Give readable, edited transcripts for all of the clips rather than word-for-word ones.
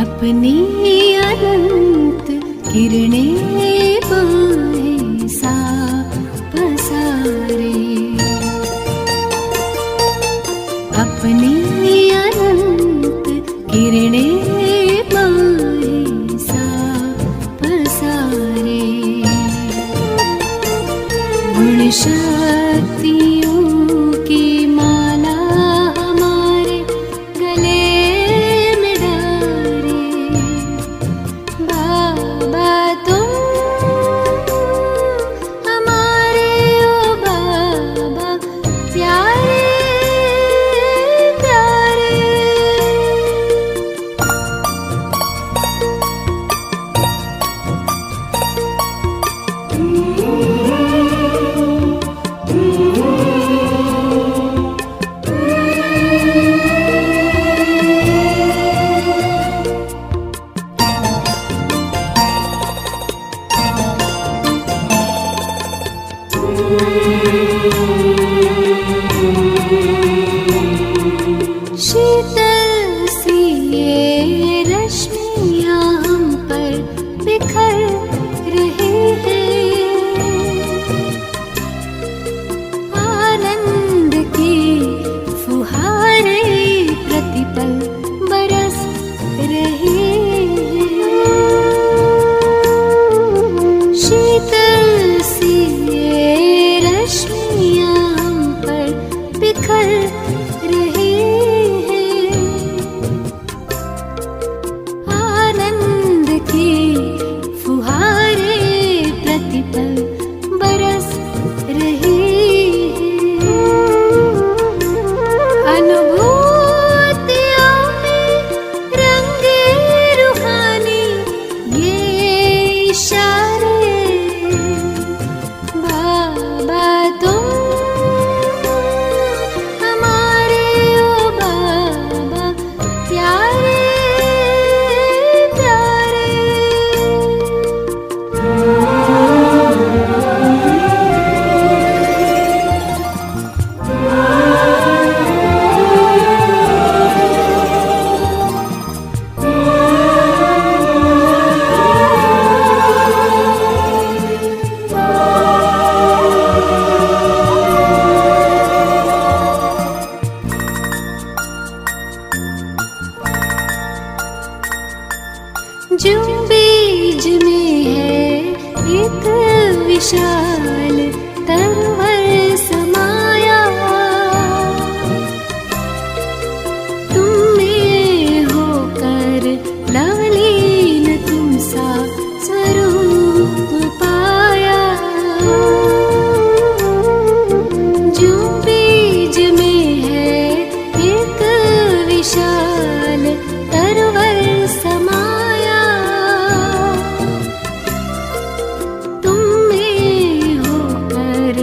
अपनी अनंत किरणें बाहें सा पसारे, अपनी अनंत किरणें बाहें सा पसारे, गुण शक्तियों की माला हमारे गले में डारे। बाबा तुम हमारे ओ बाबा प्यारे प्यारे। शीतल सी ये रश्मियाँ हम पर बिखर रही हैं, आनंद की फुहारें प्रतिपल बरस रही हैं। शीतल सी ये रश्मियाँ हम पर बिखर रही हैं, आनंद की फुहारें प्रतिपल बरस रही हैं। अनुभूतियों में रंगे रूहानी ये इशारे। बाबा तुम हमारे ओ बाबा प्यारे प्यारे। जो बीज में है एक विशाल तरवर समाया, तुम में होकर लवलीन तुम सा स्वरूप पाया। जो बीज में है एक विशाल तरवर समाया, तुम में होकर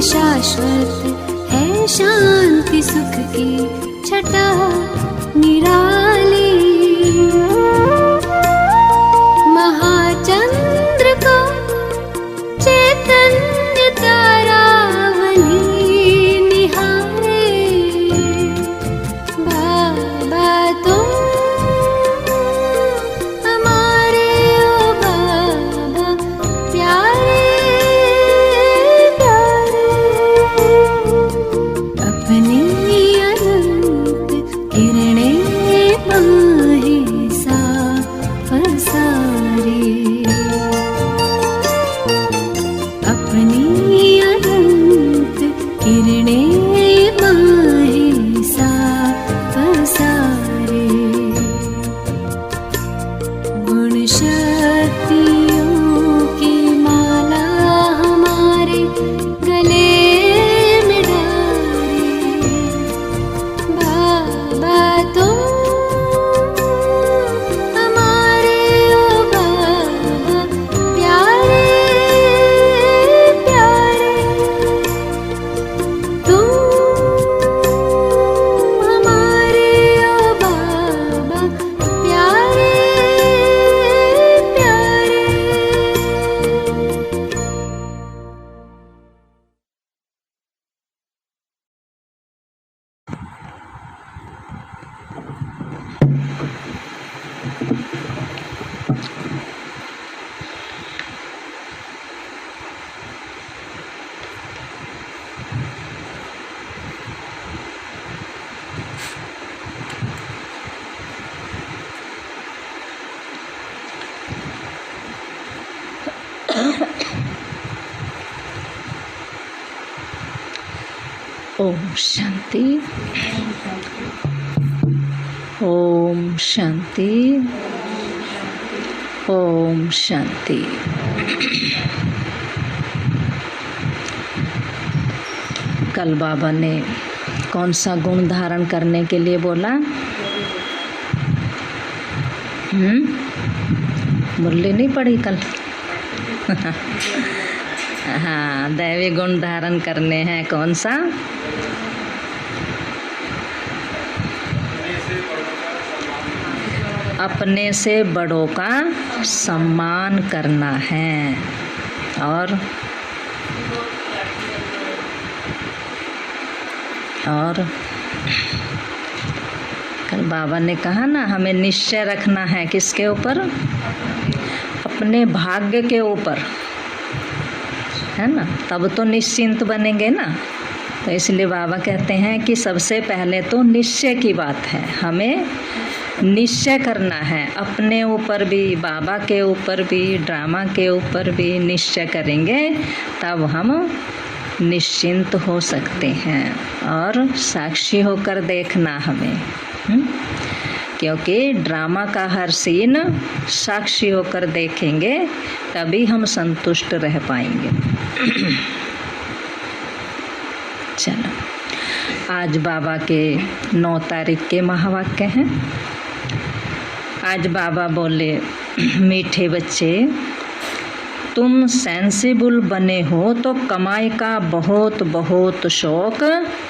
शाश्वत है शांति सुख की छटा निराली। महाचंद्र को चैतन्य तारावली निहारे। बाबा तुम हमारे ओ बाबा प्यारे प्यारे। अपनी अनंत किरणें माहे साफ पसारे। अपनी अनंत किरणें माहे साफ पसारे। गुण शक्तियों की माला हमारे गले में डाले। बाबा तुम हमारे ओ बाबा प्यारे प्यारे। तुम हमारे ओ बाबा प्यारे प्यारे। ओम शांति। ओम शांति। ओम शांति। कल बाबा ने कौन सा गुण धारण करने के लिए बोला? मुरली नहीं पड़ी कल? हाँ, दैवी गुण धारण करने हैं। कौन सा? अपने से बड़ों का सम्मान करना है। और कल बाबा ने कहा ना, हमें निश्चय रखना है किसके ऊपर? अपने भाग्य के ऊपर, है ना? तब तो निश्चिंत बनेंगे ना। तो इसलिए बाबा कहते हैं कि सबसे पहले तो निश्चय की बात है। हमें निश्चय करना है अपने ऊपर भी, बाबा के ऊपर भी, ड्रामा के ऊपर भी निश्चय करेंगे तब हम निश्चिंत हो सकते हैं। और साक्षी होकर देखना हमें, क्योंकि ड्रामा का हर सीन साक्षी होकर देखेंगे तभी हम संतुष्ट रह पाएंगे। चलो, आज बाबा के 9 तारीख के महावाक्य हैं। आज बाबा बोले, मीठे बच्चे, तुम सेंसिबल बने हो तो कमाई का बहुत बहुत शौक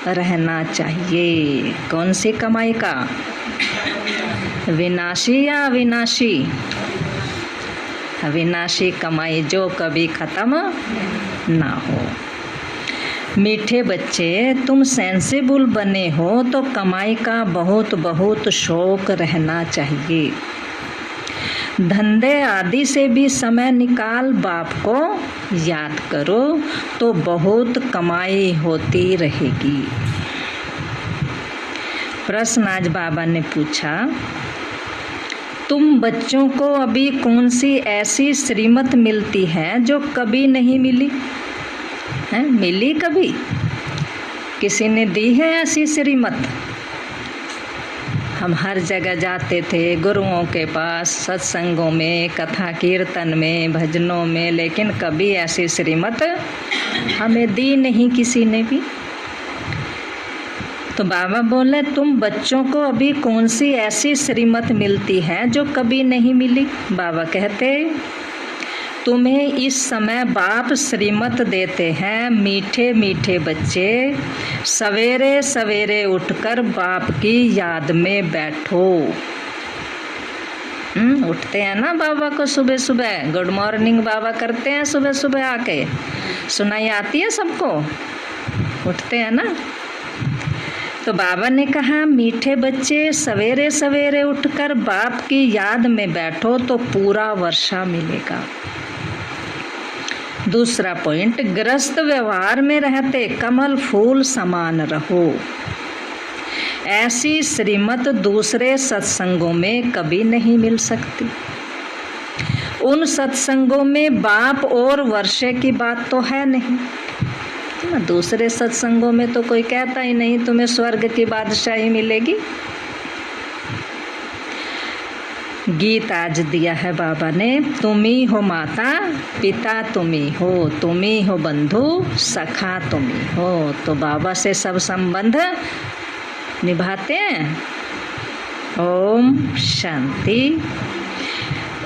रहना चाहिए। कौन सी कमाई का? विनाशी या अविनाशी? अविनाशी कमाई जो कभी खत्म ना हो। मीठे बच्चे, तुम सेंसिबल बने हो तो कमाई का बहुत बहुत शौक रहना चाहिए। धंधे आदि से भी समय निकाल बाप को याद करो तो बहुत कमाई होती रहेगी। प्रश्न आज बाबा ने पूछा, तुम बच्चों को अभी कौन सी ऐसी श्रीमत मिलती है जो कभी नहीं मिली है? मिली कभी? किसी ने दी है ऐसी श्रीमत? हम हर जगह जाते थे, गुरुओं के पास, सत्संगों में, कथा कीर्तन में, भजनों में, लेकिन कभी ऐसी श्रीमत हमें दी नहीं किसी ने भी। तो बाबा बोले, तुम बच्चों को अभी कौन सी ऐसी श्रीमत मिलती है जो कभी नहीं मिली? बाबा कहते, तुम्हें इस समय बाप श्रीमत देते हैं, मीठे मीठे बच्चे, सवेरे सवेरे उठकर बाप की याद में बैठो। उठते हैं ना बाबा को सुबह सुबह, गुड मॉर्निंग बाबा करते हैं सुबह सुबह आके, सुनाई आती है सबको, उठते हैं ना। तो बाबा ने कहा मीठे बच्चे सवेरे सवेरे उठकर बाप की याद में बैठो तो पूरा वर्षा मिलेगा। दूसरा पॉइंट, ग्रस्त व्यवहार में रहते कमल फूल समान रहो। ऐसी श्रीमत दूसरे सत्संगों में कभी नहीं मिल सकती। उन सत्संगों में बाप और वर्षे की बात तो है नहीं ना। दूसरे सत्संगों में तो कोई कहता ही नहीं तुम्हें स्वर्ग की बादशाही मिलेगी। गीत आज दिया है बाबा ने, तुम ही हो माता पिता, तुम ही हो बंधु सखा, तुम ही हो। तो बाबा से सब संबंध निभाते हैं। ओम शांति।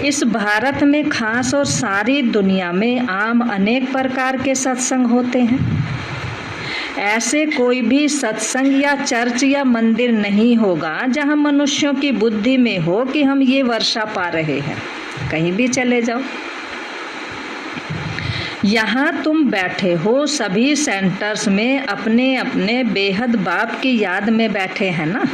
इस भारत में खास और सारी दुनिया में आम अनेक प्रकार के सत्संग होते हैं। ऐसे कोई भी सत्संग या चर्च या मंदिर नहीं होगा जहां मनुष्यों की बुद्धि में हो कि हम ये वर्षा पा रहे हैं। कहीं भी चले जाओ, यहाँ तुम बैठे हो सभी सेंटर्स में अपने अपने बेहद बाप की याद में बैठे हैं ना।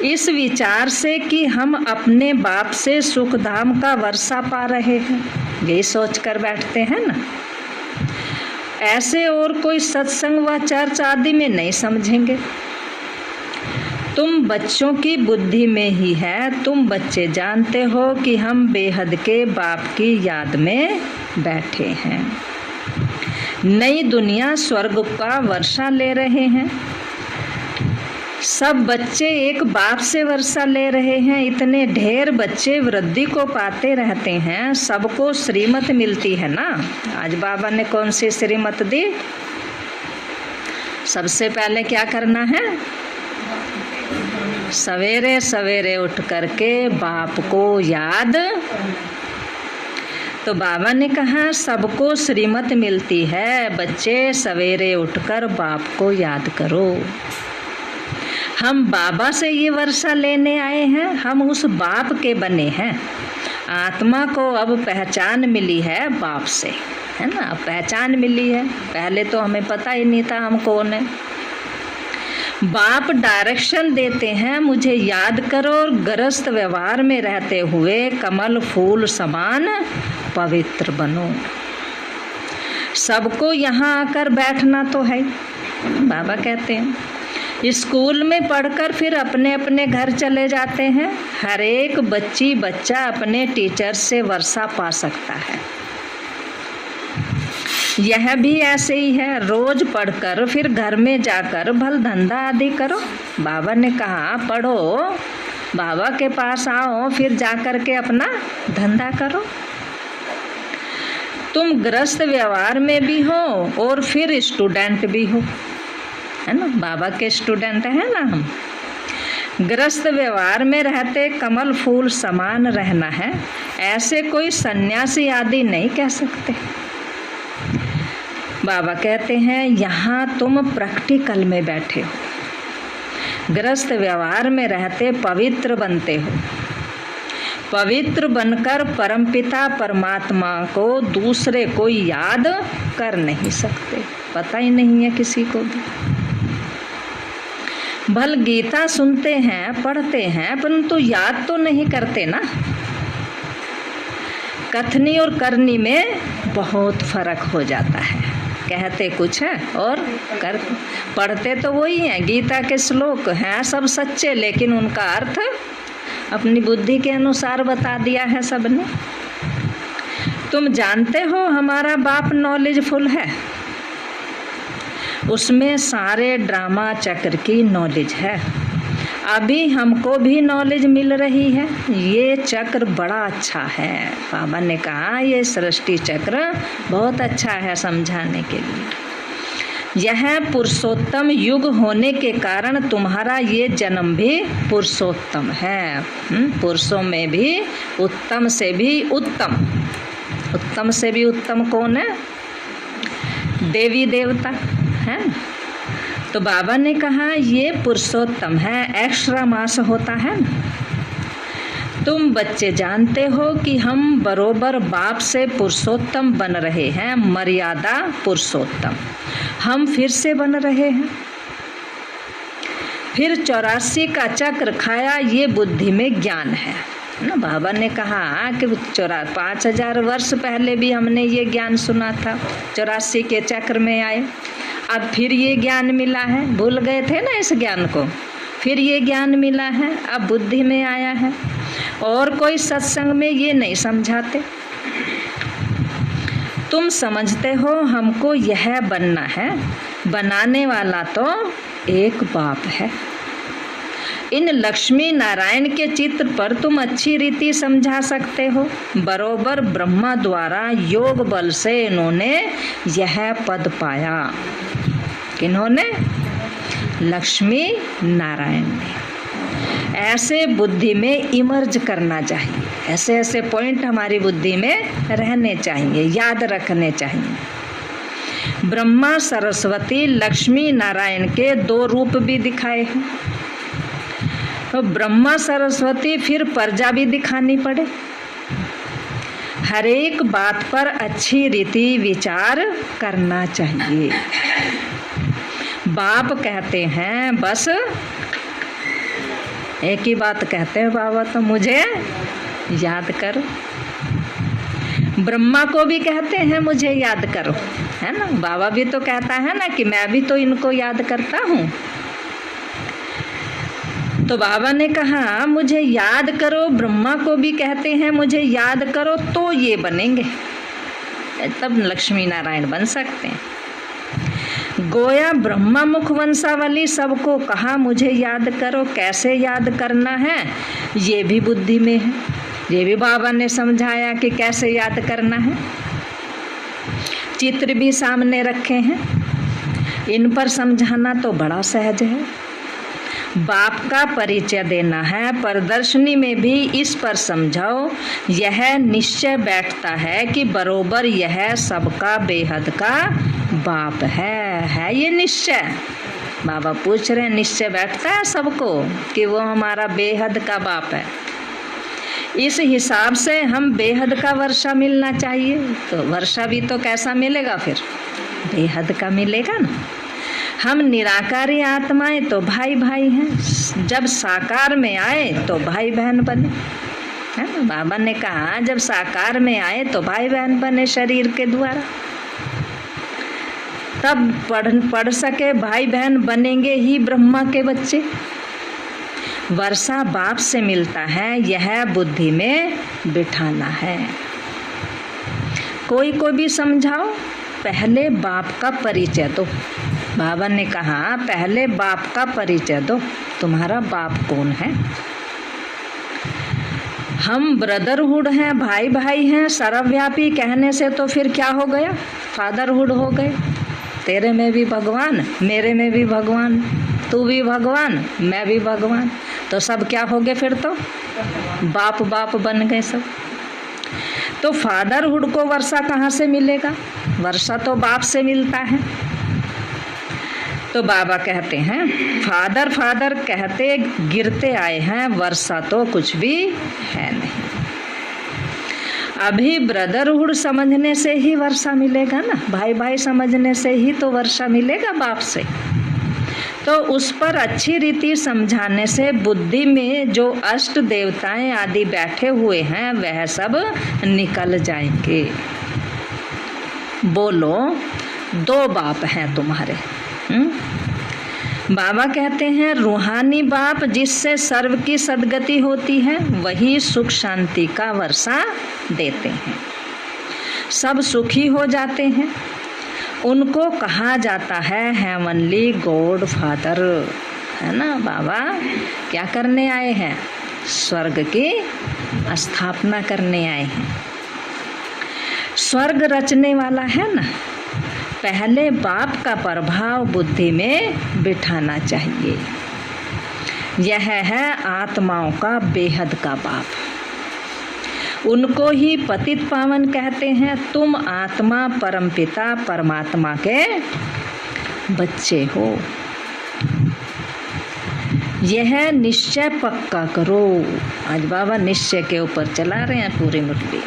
इस विचार से कि हम अपने बाप से सुख धाम का वर्षा पा रहे हैं, यही सोच कर बैठते हैं ना। ऐसे और कोई सत्संग व चर्च आदि में नहीं समझेंगे। तुम बच्चों की बुद्धि में ही है। तुम बच्चे जानते हो कि हम बेहद के बाप की याद में बैठे हैं। नई दुनिया स्वर्ग का वर्षा ले रहे हैं। सब बच्चे एक बाप से वर्षा ले रहे हैं। इतने ढेर बच्चे वृद्धि को पाते रहते हैं। सबको श्रीमत मिलती है ना। आज बाबा ने कौन सी श्रीमत दी? सबसे पहले क्या करना है? सवेरे सवेरे उठ करके बाप को याद। तो बाबा ने कहा सबको श्रीमत मिलती है, बच्चे सवेरे उठकर बाप को याद करो। हम बाबा से ये वर्षा लेने आए हैं। हम उस बाप के बने हैं। आत्मा को अब पहचान मिली है बाप से, है ना। अब पहचान मिली है, पहले तो हमें पता ही नहीं था हम कौन है। बाप डायरेक्शन देते हैं, मुझे याद करो और गृहस्थ व्यवहार में रहते हुए कमल फूल समान पवित्र बनो। सबको यहाँ आकर बैठना तो है, बाबा कहते हैं। स्कूल में पढ़कर फिर अपने अपने घर चले जाते हैं। हर एक बच्ची बच्चा अपने टीचर से वर्षा पा सकता है। यह भी ऐसे ही है। रोज पढ़कर फिर घर में जाकर भल धंधा आदि करो। बाबा ने कहा पढ़ो, बाबा के पास आओ, फिर जाकर के अपना धंधा करो। तुम गृहस्थ व्यवहार में भी हो और फिर स्टूडेंट भी हो, है ना। बाबा के स्टूडेंट है ना हम। गृहस्थ व्यवहार में रहते कमल फूल समान रहना है, ऐसे कोई सन्यासी आदि नहीं कह सकते। बाबा कहते हैं यहाँ तुम प्रैक्टिकल में बैठे हो। गृहस्थ व्यवहार में रहते पवित्र बनते हो। पवित्र बनकर परमपिता परमात्मा को दूसरे कोई याद कर नहीं सकते। पता ही नहीं है किसी को भी। भल गीता सुनते हैं, पढ़ते हैं, परंतु याद तो नहीं करते ना। कथनी और करनी में बहुत फर्क हो जाता है। कहते कुछ है और कर पढ़ते तो वही हैं। गीता के श्लोक हैं सब सच्चे, लेकिन उनका अर्थ अपनी बुद्धि के अनुसार बता दिया है सबने। तुम जानते हो हमारा बाप नॉलेजफुल है। उसमें सारे ड्रामा चक्र की नॉलेज है। अभी हमको भी नॉलेज मिल रही है। ये चक्र बड़ा अच्छा है। बाबा ने कहा ये सृष्टि चक्र बहुत अच्छा है समझाने के लिए। यह पुरुषोत्तम युग होने के कारण तुम्हारा ये जन्म भी पुरुषोत्तम है। पुरुषों में भी उत्तम से भी उत्तम। उत्तम से भी उत्तम कौन है? देवी देवता है। तो बाबा ने कहा ये पुरुषोत्तम है, एक्स्ट्रा मास होता है। तुम बच्चे जानते हो कि हम बरोबर बाप से पुरुषोत्तम बन रहे हैं, मर्यादा पुरुषोत्तम हम फिर से बन रहे हैं। फिर 84 का चक्र खाया, ये बुद्धि में ज्ञान है ना। बाबा ने कहा कि 5000 वर्ष पहले भी हमने ये ज्ञान सुना था, 84 के चक्र में आए, अब फिर ये ज्ञान मिला है। भूल गए थे ना इस ज्ञान को, फिर ये ज्ञान मिला है, अब बुद्धि में आया है। और कोई सत्संग में ये नहीं समझाते। तुम समझते हो हमको यह बनना है, बनाने वाला तो एक बाप है। इन लक्ष्मी नारायण के चित्र पर तुम अच्छी रीति समझा सकते हो। बरोबर ब्रह्मा द्वारा योग बल से इन्होंने यह पद पाया। किन्होंने? लक्ष्मी नारायण ने। ऐसे बुद्धि में इमर्ज करना चाहिए, ऐसे ऐसे पॉइंट हमारी बुद्धि में रहने चाहिए, याद रखने चाहिए। ब्रह्मा सरस्वती लक्ष्मी नारायण के 2 रूप भी दिखाए हैं। तो ब्रह्मा सरस्वती फिर प्रजा भी दिखानी पड़े। हर एक बात पर अच्छी रीति विचार करना चाहिए। बाप कहते हैं बस एक ही बात कहते हैं बाबा, तो मुझे याद करो। ब्रह्मा को भी कहते हैं मुझे याद करो, है ना। बाबा भी तो कहता है ना कि मैं भी तो इनको याद करता हूँ। तो बाबा ने कहा मुझे याद करो, ब्रह्मा को भी कहते हैं मुझे याद करो, तो ये बनेंगे, तब लक्ष्मी नारायण बन सकते हैं। गोया ब्रह्मा मुख वंशावली सबको कहा मुझे याद करो, कैसे याद करना है ये भी बुद्धि में है। ये भी बाबा ने समझाया कि कैसे याद करना है। चित्र भी सामने रखे हैं, इन पर समझाना तो बड़ा सहज है। बाप का परिचय देना है, प्रदर्शनी में भी इस पर समझाओ। यह निश्चय बैठता है कि बरोबर यह सबका बेहद का बाप है ये निश्चय। बाबा पूछ रहे हैं निश्चय बैठता है सबको कि वो हमारा बेहद का बाप है। इस हिसाब से हम बेहद का वर्षा मिलना चाहिए, तो वर्षा भी तो कैसा मिलेगा? फिर बेहद का मिलेगा ना। हम निराकारी आत्माएं तो भाई भाई हैं, जब साकार में आए तो भाई बहन बने, है ना। बाबा ने कहा जब साकार में आए तो भाई बहन बने शरीर के द्वारा, तब पढ़ सके, भाई बहन बनेंगे ही ब्रह्मा के बच्चे। वर्षा बाप से मिलता है, यह बुद्धि में बिठाना है। कोई को भी समझाओ, पहले बाप का परिचय दो। बाबा ने कहा पहले बाप का परिचय दो, तुम्हारा बाप कौन है। हम ब्रदरहुड हैं, भाई भाई हैं, सर्वव्यापी कहने से तो फिर क्या हो गया? फादरहुड हो गए। तेरे में भी भगवान, मेरे में भी भगवान, तू भी भगवान, मैं भी भगवान, तो सब क्या हो गए? फिर तो बाप बाप बन गए सब। तो फादरहुड को वर्षा कहाँ से मिलेगा? वर्षा तो बाप से मिलता है। तो बाबा कहते हैं फादर फादर कहते गिरते आए हैं, वर्षा तो कुछ भी है नहीं। अभी ब्रदरहुड समझने से ही वर्षा मिलेगा ना, भाई भाई समझने से ही तो वर्षा मिलेगा बाप से। तो उस पर अच्छी रीति समझाने से बुद्धि में जो अष्ट देवताएं आदि बैठे हुए हैं वह सब निकल जाएंगे। बोलो 2 बाप हैं तुम्हारे। बाबा कहते हैं रूहानी बाप जिससे सर्व की सद्गति होती है, वही सुख शांति का वर्षा देते हैं, सब सुखी हो जाते हैं। उनको कहा जाता है हेवनली गॉड फादर, है ना। बाबा क्या करने आए हैं? स्वर्ग की स्थापना करने आए हैं। स्वर्ग रचने वाला है ना, पहले बाप का प्रभाव बुद्धि में बिठाना चाहिए। यह है आत्माओं का बेहद का बाप। उनको ही पतित पावन कहते हैं। तुम आत्मा परमपिता परमात्मा के बच्चे हो। यह निश्चय पक्का करो। आज बाबा निश्चय के ऊपर चला रहे हैं पूरी मुट्ठी।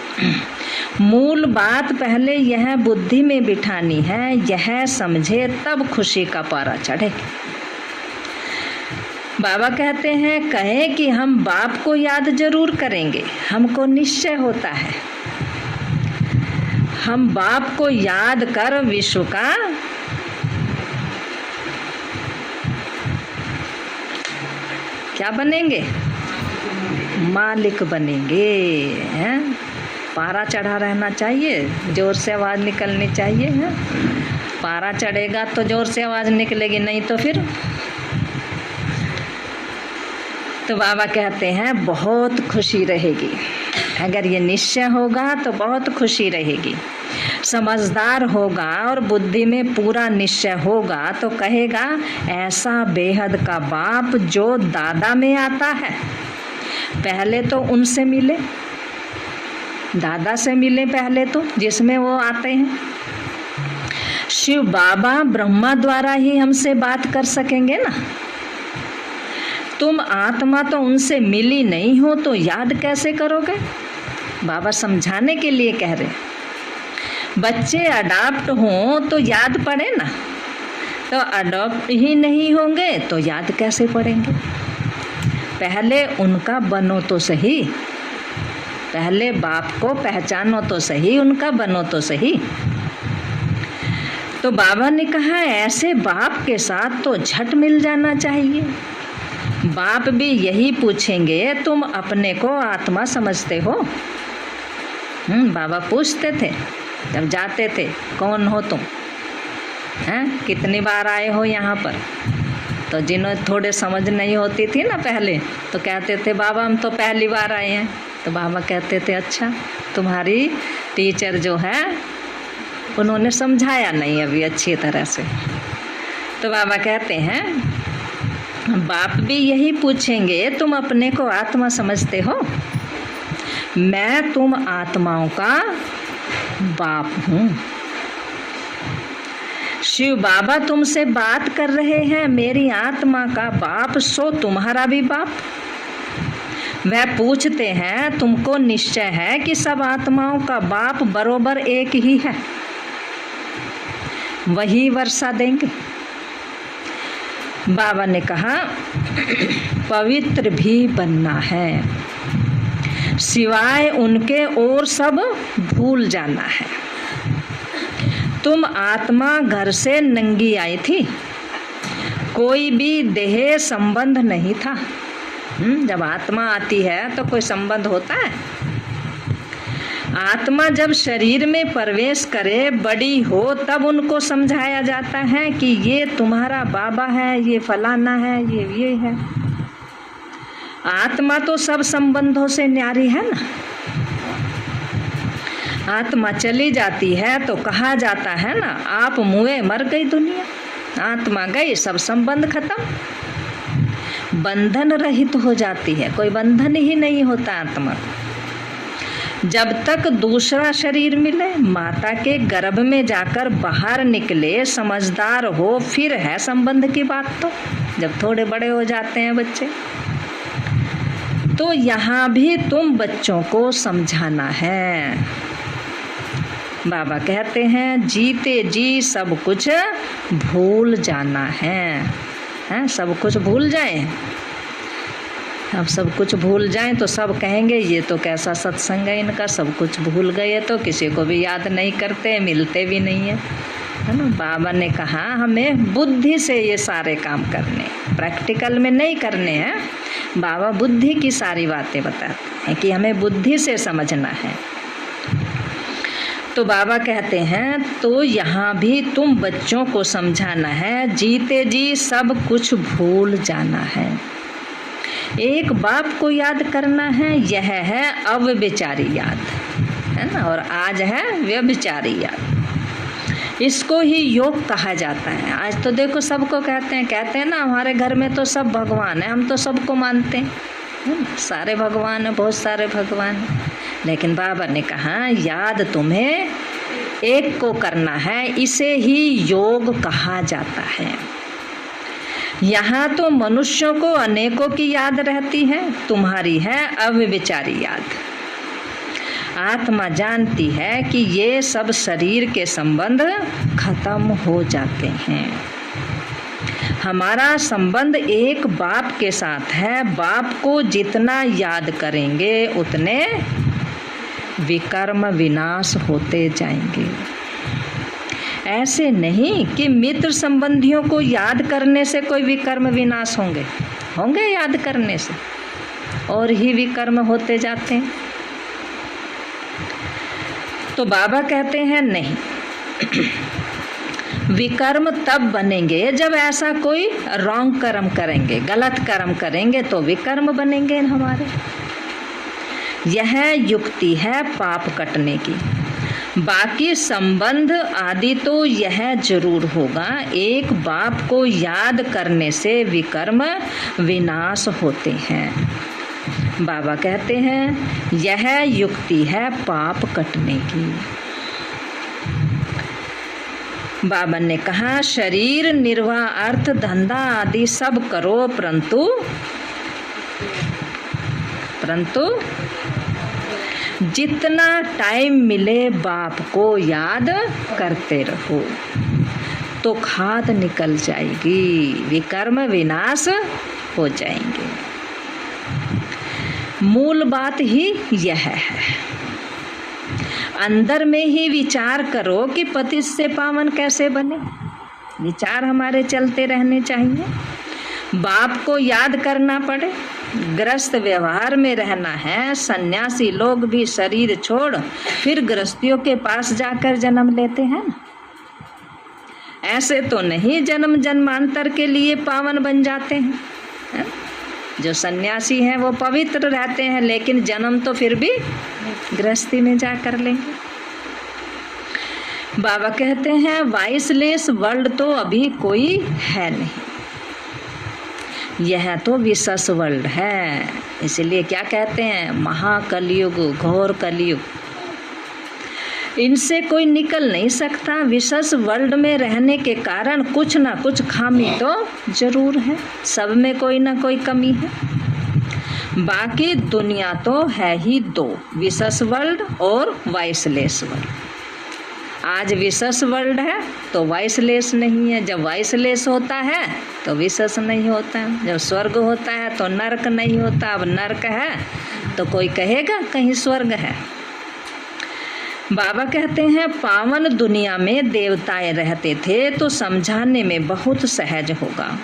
मूल बात पहले यह बुद्धि में बिठानी है, यह समझे तब खुशी का पारा चढ़े। बाबा कहते हैं कहें कि हम बाप को याद जरूर करेंगे, हमको निश्चय होता है। हम बाप को याद कर विश्व का क्या बनेंगे? मालिक बनेंगे। हैं? पारा चढ़ा रहना चाहिए, जोर से आवाज निकलनी चाहिए। है? पारा चढ़ेगा तो जोर से आवाज निकलेगी, नहीं तो फिर। तो बाबा कहते हैं बहुत खुशी रहेगी अगर ये निश्चय होगा, तो बहुत खुशी रहेगी। समझदार होगा और बुद्धि में पूरा निश्चय होगा तो कहेगा ऐसा बेहद का बाप जो दादा में आता है, पहले तो उनसे मिले, दादा से मिले पहले तो, जिसमें वो आते हैं। शिव बाबा ब्रह्मा द्वारा ही हमसे बात कर सकेंगे ना। तुम आत्मा तो उनसे मिली नहीं हो तो याद कैसे करोगे? बाबा समझाने के लिए कह रहे। बच्चे अडॉप्ट हों तो याद पड़े ना, तो अडॉप्ट ही नहीं होंगे तो याद कैसे पड़ेंगे? पहले उनका बनो तो सही, पहले बाप को पहचानो तो सही, उनका बनो तो सही। तो बाबा ने कहा ऐसे बाप के साथ तो झट मिल जाना चाहिए। बाप भी यही पूछेंगे तुम अपने को आत्मा समझते हो? बाबा पूछते थे जब जाते थे, कौन हो तुम? हैं? कितनी बार आए हो यहाँ पर? तो जिन्हें थोड़े समझ नहीं होती थी ना पहले, तो कहते थे बाबा हम तो पहली बार आए हैं। तो बाबा कहते थे अच्छा, तुम्हारी टीचर जो है उन्होंने समझाया नहीं अभी अच्छी तरह से। तो बाबा कहते हैं बाप भी यही पूछेंगे तुम अपने को आत्मा समझते हो? मैं तुम आत्माओं का बाप हूँ। शिव बाबा तुमसे बात कर रहे हैं, मेरी आत्मा का बाप सो तुम्हारा भी बाप। वह पूछते हैं तुमको निश्चय है कि सब आत्माओं का बाप बरोबर एक ही है, वही वर्षा देंगे। बाबा ने कहा पवित्र भी बनना है, सिवाय उनके और सब भूल जाना है। तुम आत्मा घर से नंगी आई थी, कोई भी देह संबंध नहीं था। जब आत्मा आती है तो कोई संबंध होता है? आत्मा जब शरीर में प्रवेश करे, बड़ी हो, तब उनको समझाया जाता है कि ये तुम्हारा बाबा है, ये फलाना है, ये है। आत्मा तो सब संबंधों से न्यारी है ना। आत्मा चली जाती है तो कहा जाता है ना आप मुए मर गई दुनिया। आत्मा गई, सब संबंध खत्म, बंधन रहित हो जाती है, कोई बंधन ही नहीं होता आत्मा। जब तक दूसरा शरीर मिले, माता के गर्भ में जाकर बाहर निकले, समझदार हो, फिर है संबंध की बात। तो जब थोड़े बड़े हो जाते हैं बच्चे, तो यहाँ भी तुम बच्चों को समझाना है। बाबा कहते हैं जीते जी सब कुछ भूल जाना है। सब कुछ भूल जाएं। अब सब कुछ भूल जाएं तो सब कहेंगे ये तो कैसा सत्संग है इनका, सब कुछ भूल गए, तो किसी को भी याद नहीं करते, मिलते भी नहीं है ना। बाबा ने कहा हमें बुद्धि से ये सारे काम करने, प्रैक्टिकल में नहीं करने हैं। बाबा बुद्धि की सारी बातें बताते हैं कि हमें बुद्धि से समझना है। तो बाबा कहते हैं तो यहाँ भी तुम बच्चों को समझाना है, जीते जी सब कुछ भूल जाना है। एक बाप को याद करना है, यह है अव्यभिचारी याद, है ना। और आज है व्यभिचारी याद। इसको ही योग कहा जाता है। आज तो देखो सबको कहते हैं ना हमारे घर में तो सब भगवान है, हम तो सबको मानते हैं, सारे भगवान है, बहुत सारे भगवान हैं। लेकिन बाबा ने कहा याद तुम्हें एक को करना है, इसे ही योग कहा जाता है। यहाँ तो मनुष्यों को अनेकों की याद रहती है, तुम्हारी है अव्यभिचारी याद। आत्मा जानती है कि ये सब शरीर के संबंध खत्म हो जाते हैं। हमारा संबंध एक बाप के साथ है। बाप को जितना याद करेंगे उतने विकर्म विनाश होते जाएंगे। ऐसे नहीं कि मित्र संबंधियों को याद करने से कोई विकर्म विनाश होंगे याद करने से और ही विकर्म होते जाते हैं। तो बाबा कहते हैं नहीं, विकर्म तब बनेंगे जब ऐसा कोई रॉन्ग कर्म करेंगे, गलत कर्म करेंगे तो विकर्म बनेंगे हमारे। यह युक्ति है पाप कटने की। बाकी संबंध आदि तो यह जरूर होगा, एक बाप को याद करने से विकर्म विनाश होते हैं। बाबा कहते हैं यह युक्ति है पाप कटने की। बाबा ने कहा शरीर निर्वाह अर्थ धंधा आदि सब करो, परंतु जितना टाइम मिले बाप को याद करते रहो तो खाद निकल जाएगी, विकर्म विनाश हो जाएंगे। मूल बात ही यह है। अंदर में ही विचार करो कि पतित से पावन कैसे बने। विचार हमारे चलते रहने चाहिए। बाप को याद करना पड़े, ग्रस्त व्यवहार में रहना है। सन्यासी लोग भी शरीर छोड़ फिर गृहस्थियों के पास जाकर जन्म लेते हैं ना। ऐसे तो नहीं जन्म जन्मांतर के लिए पावन बन जाते हैं, है? जो सन्यासी हैं वो पवित्र रहते हैं, लेकिन जन्म तो फिर भी गृहस्थी में जा कर लेंगे। बाबा कहते हैं वाइसलेस वर्ल्ड तो अभी कोई है नहीं, यह तो विशेष वर्ल्ड है। इसलिए क्या कहते हैं महाकलयुग, घोर कलयुग। इनसे कोई निकल नहीं सकता। विशेष वर्ल्ड में रहने के कारण कुछ ना कुछ खामी तो जरूर है, सब में कोई ना कोई कमी है। बाकी दुनिया तो है ही दो, विशेष वर्ल्ड और वाइसलेस वर्ल्ड। आज विशेष वर्ल्ड है तो वाइसलेस नहीं है, जब वाइसलेस होता है तो विशेष नहीं होता है, जब स्वर्ग होता है तो नरक नहीं होता। अब नरक है तो कोई कहेगा कहीं स्वर्ग है। बाबा कहते हैं पावन दुनिया में देवताएं रहते थे तो समझाने में बहुत सहज होगा।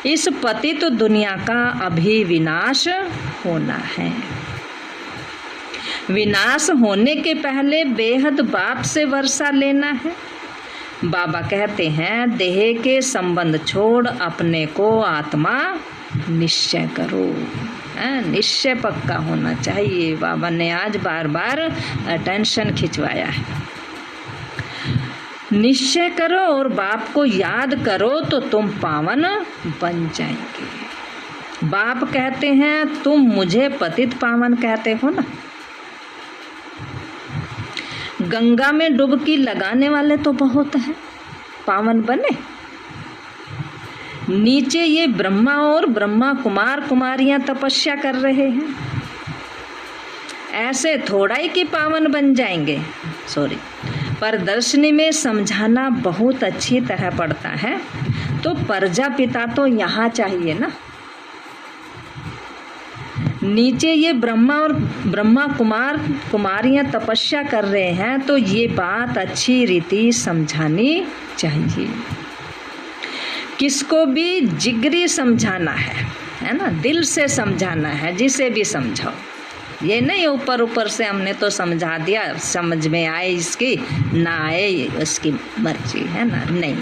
इस पतित दुनिया का अभी विनाश होना है। विनाश होने के पहले बेहद बाप से वर्षा लेना है। बाबा कहते हैं देह के संबंध छोड़ अपने को आत्मा निश्चय करो। निश्चय पक्का होना चाहिए। बाबा ने आज बार बार अटेंशन खिंचवाया है। निश्चय करो और बाप को याद करो तो तुम पावन बन जाएंगे। बाप कहते हैं तुम मुझे पतित पावन कहते हो ना। गंगा में डुबकी लगाने वाले तो बहुत हैं, पावन बने। नीचे ये ब्रह्मा और ब्रह्मा कुमार कुमारियां तपस्या कर रहे हैं, ऐसे थोड़ा ही कि पावन बन जाएंगे। प्रदर्शनी में समझाना बहुत अच्छी तरह पड़ता है, तो प्रजापिता तो यहाँ चाहिए ना। नीचे ये ब्रह्मा और ब्रह्मा कुमार कुमारियां तपस्या कर रहे हैं, तो ये बात अच्छी रीति समझानी चाहिए। किसको भी जिगरी समझाना है ना, दिल से समझाना है। जिसे भी समझाओ, ये नहीं ऊपर ऊपर से हमने तो समझा दिया, समझ में आए इसकी ना आए उसकी मर्जी, है ना। नहीं,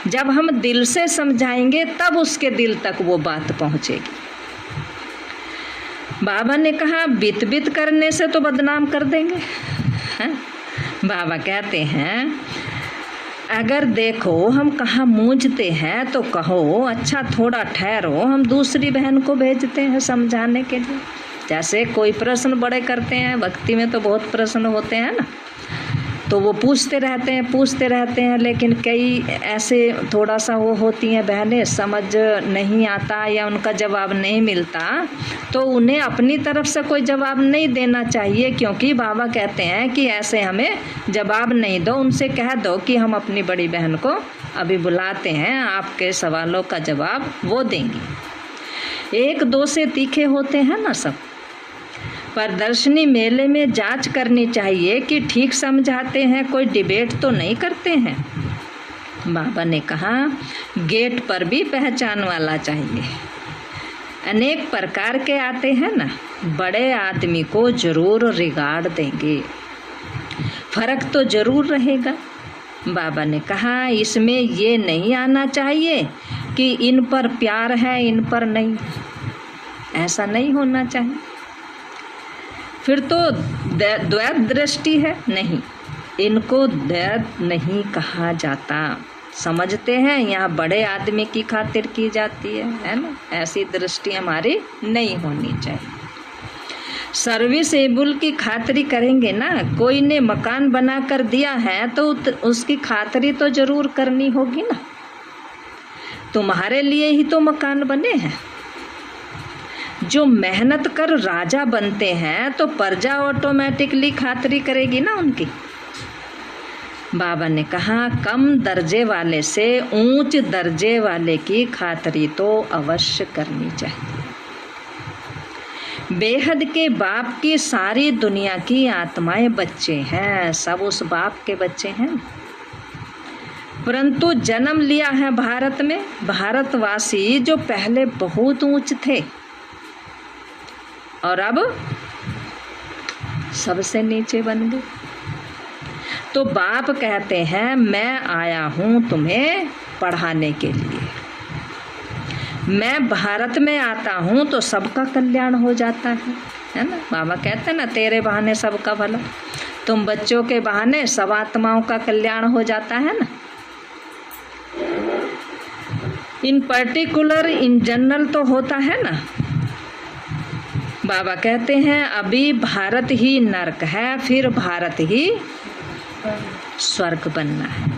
जब हम दिल से समझाएंगे तब उसके दिल तक वो बात पहुँचेगी। बाबा ने कहा बित बित करने से तो बदनाम कर देंगे, हैं? बाबा कहते हैं अगर देखो हम कहाँ मूंझते हैं तो कहो अच्छा थोड़ा ठहरो, हम दूसरी बहन को भेजते हैं समझाने के लिए। जैसे कोई प्रश्न बड़े करते हैं, भक्ति में तो बहुत प्रश्न होते हैं ना, तो वो पूछते रहते हैं, लेकिन कई ऐसे थोड़ा सा वो होती हैं बहनें, समझ नहीं आता या उनका जवाब नहीं मिलता, तो उन्हें अपनी तरफ से कोई जवाब नहीं देना चाहिए, क्योंकि बाबा कहते हैं कि ऐसे हमें जवाब नहीं दो, उनसे कह दो कि हम अपनी बड़ी बहन को अभी बुलाते हैं, आपके सवालों का जवाब वो देंगी। 1-2 से तीखे होते हैं ना सब। प्रदर्शनी मेले में जांच करनी चाहिए कि ठीक समझाते हैं, कोई डिबेट तो नहीं करते हैं। बाबा ने कहा गेट पर भी पहचान वाला चाहिए। अनेक प्रकार के आते हैं ना, बड़े आदमी को जरूर रिगार्ड देंगे, फर्क तो जरूर रहेगा। बाबा ने कहा इसमें ये नहीं आना चाहिए कि इन पर प्यार है इन पर नहीं, ऐसा नहीं होना चाहिए, फिर तो द्वैत दृष्टि है। नहीं, इनको द्वैत नहीं कहा जाता। समझते हैं यहाँ बड़े आदमी की खातिर की जाती है ना, ऐसी दृष्टि हमारी नहीं होनी चाहिए। सर्विसेबल की खातिरी करेंगे ना, कोई ने मकान बना कर दिया है तो उसकी खातिरी तो जरूर करनी होगी ना, तुम्हारे लिए ही तो मकान बने हैं। जो मेहनत कर राजा बनते हैं तो प्रजा ऑटोमेटिकली खातिरी करेगी ना उनकी। बाबा ने कहा कम दर्जे वाले से ऊंच दर्जे वाले की खातिरी तो अवश्य करनी चाहिए। बेहद के बाप की सारी दुनिया की आत्माएं बच्चे हैं, सब उस बाप के बच्चे हैं, परंतु जन्म लिया है भारत में। भारतवासी जो पहले बहुत ऊंच थे और अब सबसे नीचे बन गए। तो बाप कहते हैं मैं आया हूं तुम्हें पढ़ाने के लिए, मैं भारत में आता हूं तो सबका कल्याण हो जाता है ना। बाबा कहते हैं ना तेरे बहाने सबका भला, तुम बच्चों के बहाने सब आत्माओं का कल्याण हो जाता है ना। इन पर्टिकुलर इन जनरल तो होता है ना। बाबा कहते हैं अभी भारत ही नरक है, फिर भारत ही स्वर्ग बनना है।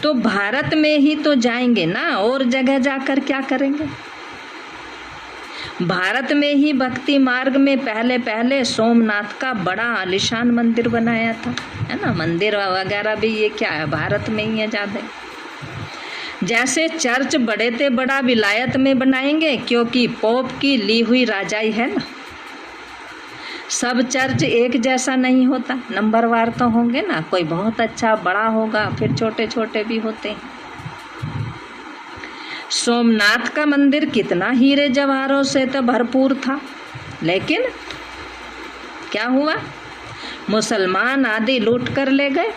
तो भारत में ही तो जाएंगे ना, और जगह जाकर क्या करेंगे। भारत में ही भक्ति मार्ग में पहले पहले सोमनाथ का बड़ा आलीशान मंदिर बनाया था, है ना। मंदिर वगैरह भी ये क्या है, भारत में ही है ज्यादा। जैसे चर्च बड़े से बड़ा विलायत में बनाएंगे, क्योंकि पोप की ली हुई राजाई है ना। सब चर्च एक जैसा नहीं होता, नंबरवार तो होंगे ना, कोई बहुत अच्छा बड़ा होगा, फिर छोटे छोटे भी होते हैं। सोमनाथ का मंदिर कितना हीरे जवाहरों से तो भरपूर था, लेकिन क्या हुआ, मुसलमान आदि लूट कर ले गए,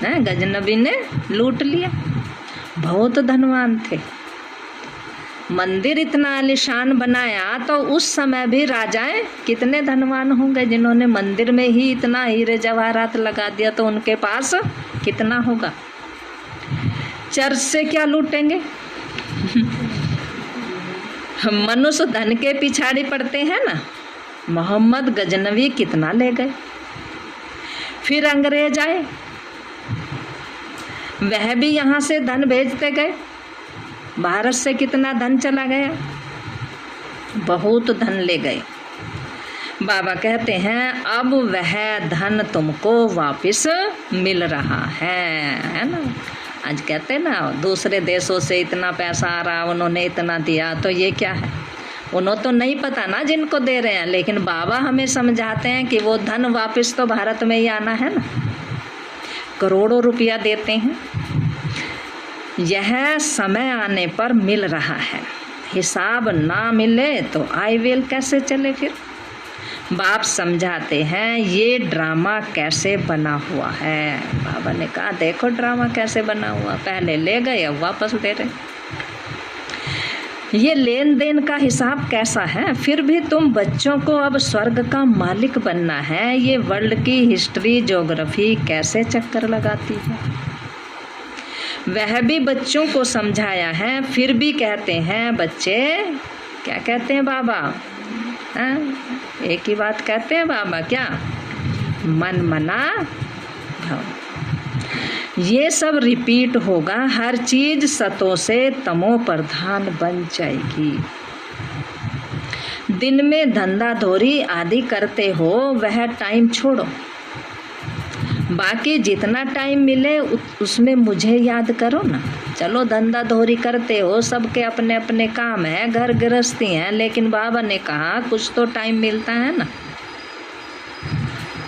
गजनबी ने लूट लिया। बहुत धनवान थे, मंदिर इतना आलीशान बनाया, तो उस समय भी राजाएं कितने धनवान होंगे, जिन्होंने मंदिर में ही इतना हीरे जवाहरात लगा दिया, तो उनके पास कितना होगा। चर्च से क्या लूटेंगे। मनुष्य धन के पिछाड़ी पड़ते हैं ना। मोहम्मद गजनवी कितना ले गए, फिर अंग्रेज आए, वह भी यहाँ से धन भेजते गए, भारत से कितना धन चला गया, बहुत धन ले गए। बाबा कहते हैं अब वह धन तुमको वापस मिल रहा है ना। आज कहते हैं ना दूसरे देशों से इतना पैसा आ रहा, उन्होंने इतना दिया, तो ये क्या है, उन्होंने तो नहीं पता ना जिनको दे रहे हैं, लेकिन बाबा हमें समझाते हैं कि वो धन वापस तो भारत में ही आना है ना। करोड़ों रुपया देते हैं, यह समय आने पर मिल रहा है, हिसाब ना मिले तो आई विल कैसे चले। फिर बाप समझाते हैं ये ड्रामा कैसे बना हुआ है। बाबा ने कहा देखो ड्रामा कैसे बना हुआ, पहले ले गए अब वापस दे रहे। ये लेन देन का हिसाब कैसा है। फिर भी तुम बच्चों को अब स्वर्ग का मालिक बनना है, ये वर्ल्ड की हिस्ट्री ज्योग्राफी कैसे चक्कर लगाती है, वह भी बच्चों को समझाया है। फिर भी कहते हैं बच्चे, क्या कहते हैं बाबा, एक ही बात कहते हैं बाबा, क्या? मन मना भव। ये सब रिपीट होगा, हर चीज सतो से तमो प्रधान बन जाएगी। दिन में धंधा धोरी आदि करते हो वह टाइम छोड़ो, बाकी जितना टाइम मिले उसमें मुझे याद करो ना। चलो धंधा धोरी करते हो, सबके अपने अपने काम है, घर गृहस्थी है, लेकिन बाबा ने कहा कुछ तो टाइम मिलता है ना।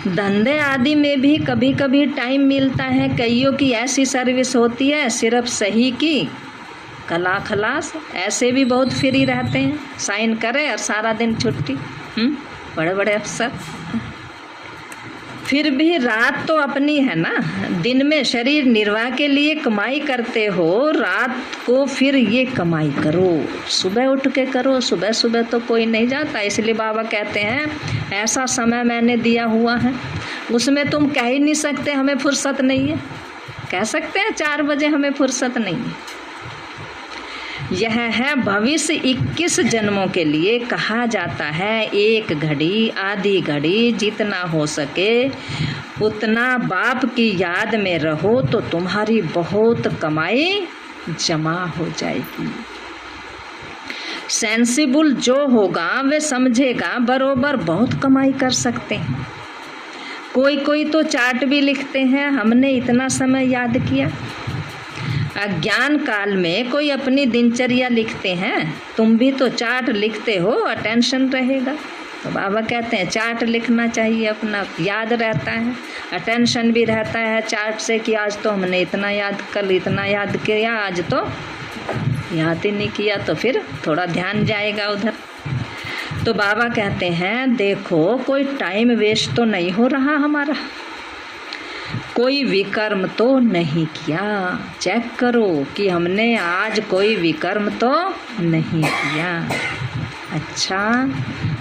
धंधे आदि में भी कभी कभी टाइम मिलता है। कईयों की ऐसी सर्विस होती है सिर्फ सही की कला खलास, ऐसे भी बहुत फ्री रहते हैं, साइन करे और सारा दिन छुट्टी। बड़े बड़े अफसर। फिर भी रात तो अपनी है ना। दिन में शरीर निर्वाह के लिए कमाई करते हो, रात को फिर ये कमाई करो, सुबह उठ के करो। सुबह सुबह तो कोई नहीं जाता, इसलिए बाबा कहते हैं ऐसा समय मैंने दिया हुआ है, उसमें तुम कह ही नहीं सकते हमें फुर्सत नहीं है। कह सकते हैं 4 बजे हमें फुर्सत नहीं है। यह है भविष्य 21 जन्मों के लिए। कहा जाता है 1 घड़ी आधी घड़ी जितना हो सके उतना बाप की याद में रहो तो तुम्हारी बहुत कमाई जमा हो जाएगी। सेंसिबल जो होगा वे समझेगा बरोबर बहुत कमाई कर सकते हैं। कोई कोई तो चार्ट भी लिखते हैं, हमने इतना समय याद किया। अज्ञान काल में कोई अपनी दिनचर्या लिखते हैं, तुम भी तो चार्ट लिखते हो, अटेंशन रहेगा। तो बाबा कहते हैं चार्ट लिखना चाहिए, अपना याद रहता है, अटेंशन भी रहता है चार्ट से कि आज तो हमने इतना याद, कल इतना याद किया, आज तो याद ही नहीं किया, तो फिर थोड़ा ध्यान जाएगा उधर। तो बाबा कहते हैं देखो कोई टाइम वेस्ट तो नहीं हो रहा हमारा, कोई विकर्म तो नहीं किया। चेक करो कि हमने आज कोई विकर्म तो नहीं किया। अच्छा,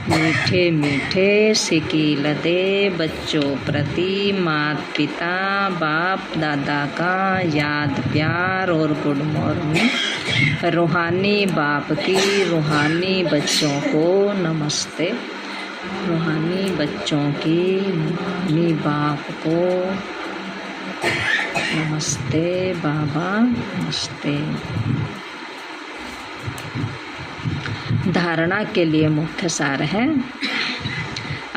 मीठे मीठे सिकील दे बच्चों प्रति माता पिता बाप दादा का याद प्यार और गुड मॉर्निंग। रूहानी बाप की रूहानी बच्चों को नमस्ते। रूहानी बच्चों की रूहानी बाप को नमस्ते बाबा, नमस्ते। धारणा के लिए मुख्य सार है।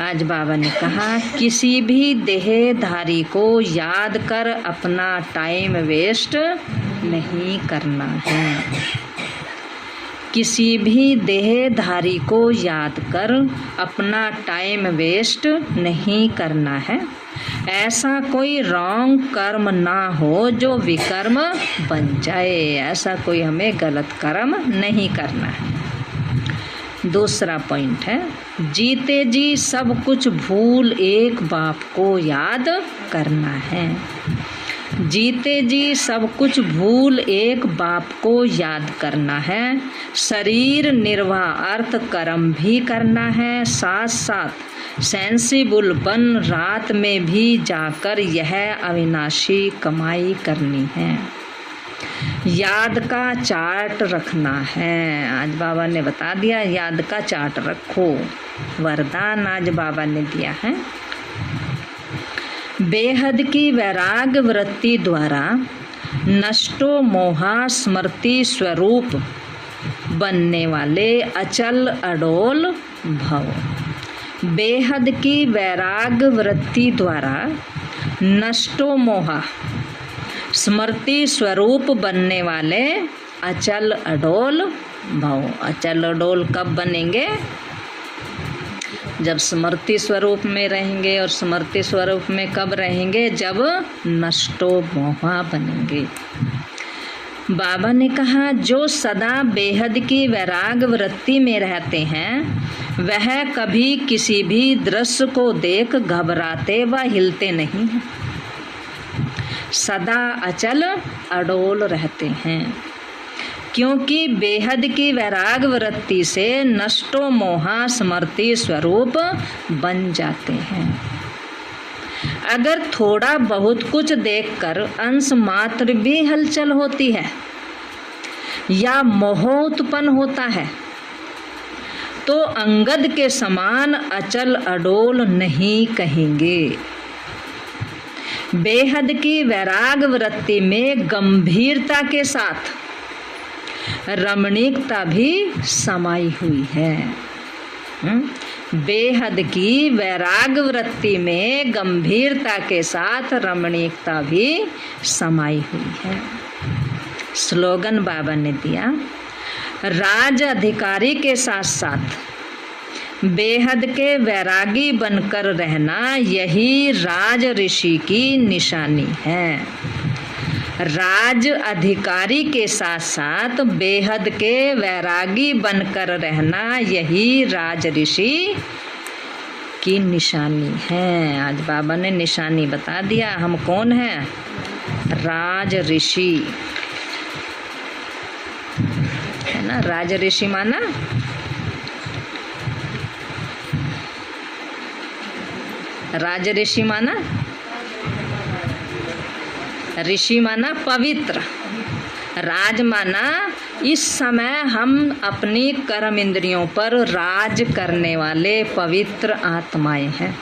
आज बाबा ने कहा किसी भी देहधारी को याद कर अपना टाइम वेस्ट नहीं करना है। किसी भी देहधारी को याद कर अपना टाइम वेस्ट नहीं करना है। ऐसा कोई रॉन्ग कर्म ना हो जो विकर्म बन जाए, ऐसा कोई हमें गलत कर्म नहीं करना है। दूसरा पॉइंट है जीते जी सब कुछ भूल एक बाप को याद करना है। जीते जी सब कुछ भूल एक बाप को याद करना है। शरीर निर्वाह अर्थ कर्म भी करना है, साथ साथ सेंसिबल बन रात में भी जाकर यह अविनाशी कमाई करनी है। याद का चार्ट रखना है। आज बाबा ने बता दिया याद का चार्ट रखो, वरदान आज बाबा ने दिया है। बेहद की वैराग वृत्ति द्वारा नष्टो मोहा स्मृति स्वरूप बनने वाले अचल अडोल भव। बेहद की वैराग वृत्ति द्वारा नष्टो मोहा स्मृति स्वरूप बनने वाले अचल अडोल भव। अचल अडोल कब बनेंगे? जब स्मृति स्वरूप में रहेंगे। और स्मृति स्वरूप में कब रहेंगे? जब नष्टो मोहा बनेंगे। बाबा ने कहा जो सदा बेहद की वैराग वृत्ति में रहते हैं वह कभी किसी भी दृश्य को देख घबराते व हिलते नहीं हैं, सदा अचल अडोल रहते हैं। क्योंकि बेहद की वैराग वृत्ति से नष्टो मोहा स्मृति स्वरूप बन जाते हैं। अगर थोड़ा बहुत कुछ देखकर अंश मात्र भी हलचल होती है या मोह उत्पन्न होता है तो अंगद के समान अचल अडोल नहीं कहेंगे। बेहद की वैराग वृत्ति में गंभीरता के साथ रमणीकता भी समाई हुई है। बेहद की वैराग वृत्ति में गंभीरता के साथ रमणीकता भी समाई हुई है। स्लोगन बाबा ने दिया, राज अधिकारी के साथ साथ बेहद के वैरागी बनकर रहना यही राज ऋषि की निशानी है। राज अधिकारी के साथ साथ बेहद के वैरागी बनकर रहना यही राज ऋषि की निशानी है। आज बाबा ने निशानी बता दिया, हम कौन हैं? राज ऋषि, है ना। राज ऋषि माना राज ऋषि माना ऋषि माना पवित्र, राज माना इस समय हम अपनी कर्म इंद्रियों पर राज करने वाले पवित्र आत्माएं हैं।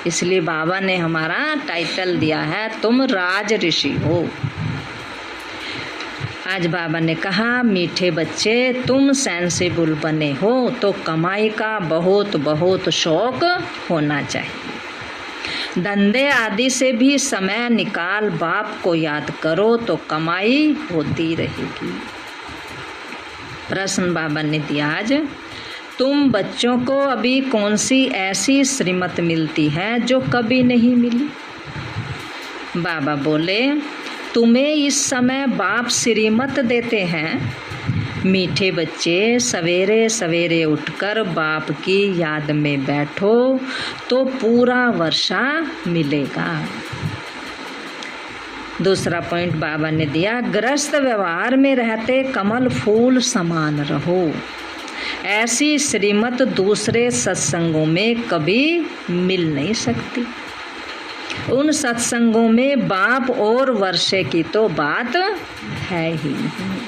इसलिए बाबा ने हमारा टाइटल दिया है, तुम राज ऋषि हो। आज बाबा ने कहा, मीठे बच्चे तुम सेंसिबल बने हो तो कमाई का बहुत बहुत शौक होना चाहिए। धंधे आदि से भी समय निकाल बाप को याद करो तो कमाई होती रहेगी। प्रश्न बाबा ने दिया आज, तुम बच्चों को अभी कौन सी ऐसी श्रीमत मिलती है जो कभी नहीं मिली? बाबा बोले, तुम्हें इस समय बाप श्रीमत देते हैं। मीठे बच्चे सवेरे सवेरे उठकर बाप की याद में बैठो तो पूरा वर्षा मिलेगा। दूसरा पॉइंट बाबा ने दिया, गृहस्थ व्यवहार में रहते कमल फूल समान रहो। ऐसी श्रीमत दूसरे सत्संगों में कभी मिल नहीं सकती। उन सत्संगों में बाप और वर्षे की तो बात है ही नहीं।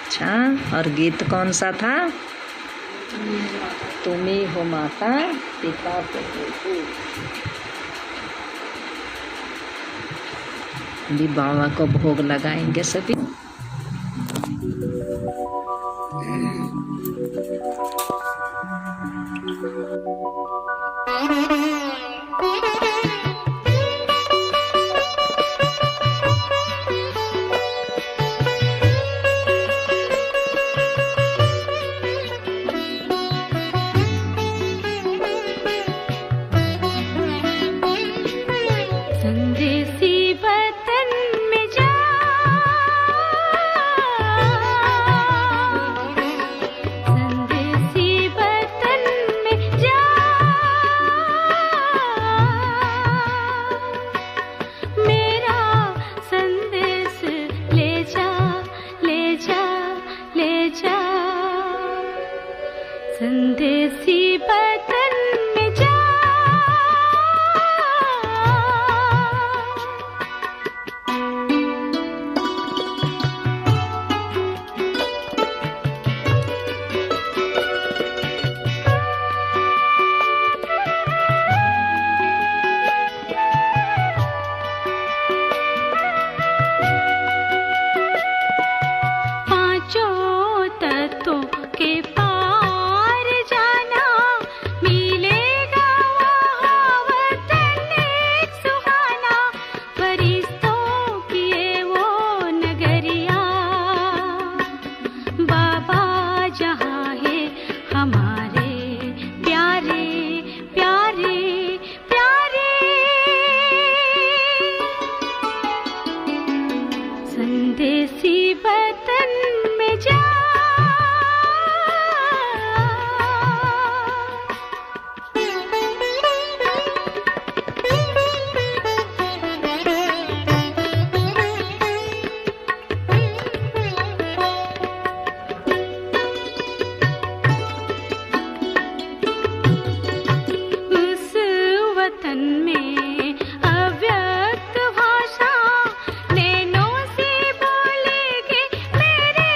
अच्छा, और गीत कौन सा था? तुम ही हो माता पिता प्रभु। भी बाबा को भोग लगाएंगे सभी। संदेसी बदन में जा, पांचों तत्वों के पार जाना, मिलेगा वहाँ वतन एक सुहाना, फरिश्तों की ये वो नगरिया, बाबा जहाँ है हमारे प्यारे प्यारे प्यारे। संदेसी वतन में जा, उस वतन में अव्यक्त भाषा नैनों से बोलेंगे मेरे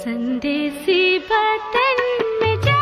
संदेसी वतन में जा,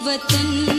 वतन